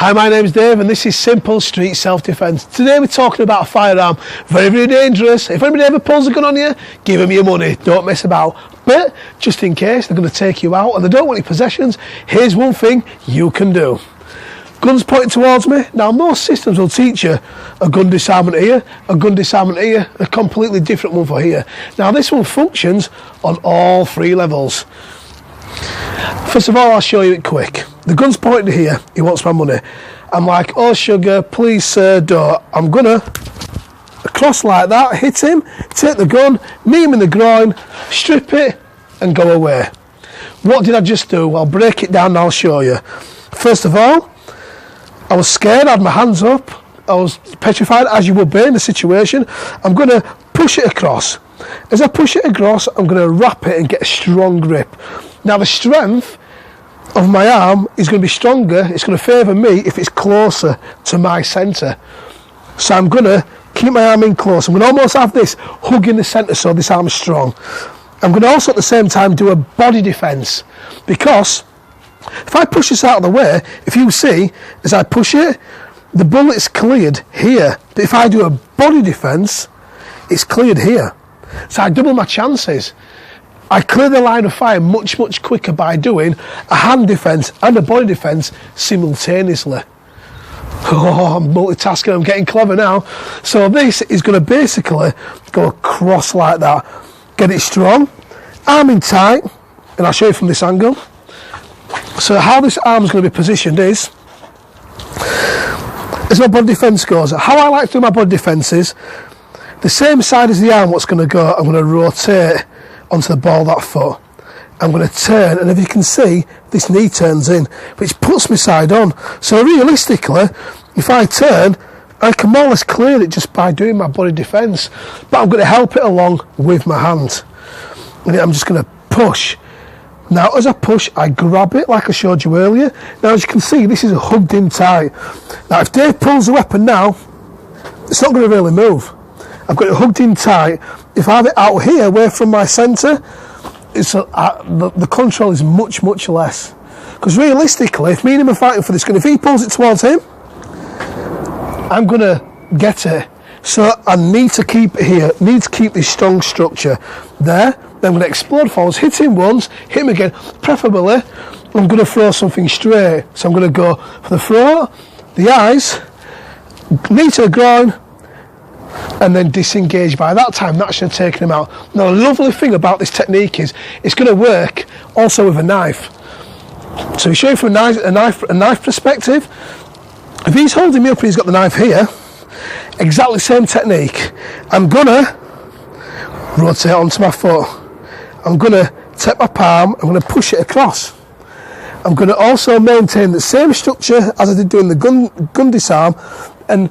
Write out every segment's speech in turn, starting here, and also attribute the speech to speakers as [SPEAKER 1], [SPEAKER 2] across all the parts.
[SPEAKER 1] Hi, my name's Dave and this is Simple Street Self-Defence. Today we're talking about a firearm. Very, very dangerous. If anybody ever pulls a gun on you, give them your money. Don't mess about. But just in case they're going to take you out and they don't want your possessions, here's one thing you can do. Guns pointing towards me. Now most systems will teach you a gun disarmament here, a gun disarmament here, a completely different one for here. Now this one functions on all three levels. First of all, I'll show you it quick. The gun's pointing here, he wants my money. I'm like, oh sugar, please sir, don't. I'm gonna cross like that, hit him, take the gun, knee him in the groin, strip it and go away. What did I just do? I'll break it down and I'll show you. First of all, I was scared, I had my hands up, I was petrified as you would be in the situation. I'm gonna push it across. As I push it across, I'm gonna wrap it and get a strong grip. Now the strength of my arm is going to be stronger, it's going to favour me if it's closer to my centre. So I'm going to keep my arm in close. I'm going to almost have this hug in the centre so this arm is strong. I'm going to also at the same time do a body defence, because if I push this out of the way, if you see, as I push it, the bullet's cleared here. But if I do a body defence, it's cleared here. So I double my chances. I clear the line of fire much quicker by doing a hand defence and a body defence simultaneously. Oh, I'm multitasking, I'm getting clever now. So this is going to basically go across like that. Get it strong, arm in tight, and I'll show you from this angle. So how this arm is going to be positioned is, as my body defence goes, how I like to do my body defence is, the same side as the arm what's going to go, I'm going to rotate onto the ball of that foot. I'm going to turn, and if you can see, this knee turns in, which puts me side on. So realistically, if I turn, I can more or less clear it just by doing my body defence. But I'm going to help it along with my hand. And I'm just going to push. Now as I push, I grab it like I showed you earlier. Now as you can see, this is hugged in tight. Now if Dave pulls the weapon now, it's not going to really move. I've got it hugged in tight. If I have it out here, away from my centre, the control is much less. Because realistically, if me and him are fighting for this gun, if he pulls it towards him, I'm going to get it. So I need to keep it here, need to keep this strong structure there. Then I'm going to explode forwards, hit him once, hit him again. Preferably, I'm going to throw something straight. So I'm going to go for the throat, the eyes, knee to the groin, and then disengage. By that time, that should have taken him out. Now the lovely thing about this technique is it's going to work also with a knife. So we show you from a knife perspective. If he's holding me up and he's got the knife here, exactly the same technique. I'm going to rotate onto my foot. I'm going to take my palm, I'm going to push it across. I'm going to also maintain the same structure as I did doing the gun disarm and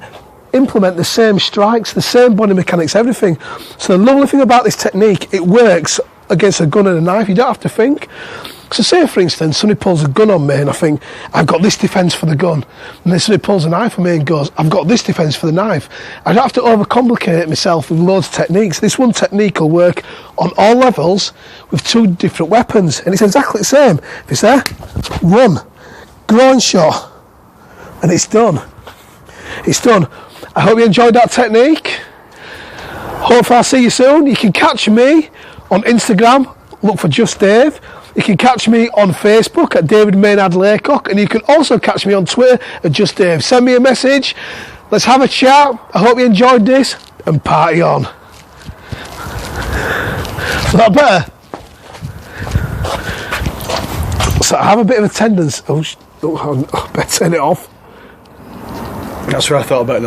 [SPEAKER 1] implement the same strikes, the same body mechanics, everything. So the lovely thing about this technique, it works against a gun and a knife. You don't have to think. So say for instance somebody pulls a gun on me and I think I've got this defence for the gun, and then somebody pulls a knife on me and goes I've got this defence for the knife. I don't have to overcomplicate it myself with loads of techniques. This one technique will work on all levels with two different weapons, and it's exactly the same. If it's there, one groin shot and it's done. It's done. I hope you enjoyed that technique. Hopefully I'll see you soon. You can catch me on Instagram, look for Just Dave. You can catch me on Facebook at David Maynard Laycock, and you can also catch me on Twitter at Just Dave. Send me a message, let's have a chat. I hope you enjoyed this, and party on. Is that better? So I have a bit of a tendency, I better turn it off. That's where I thought about it.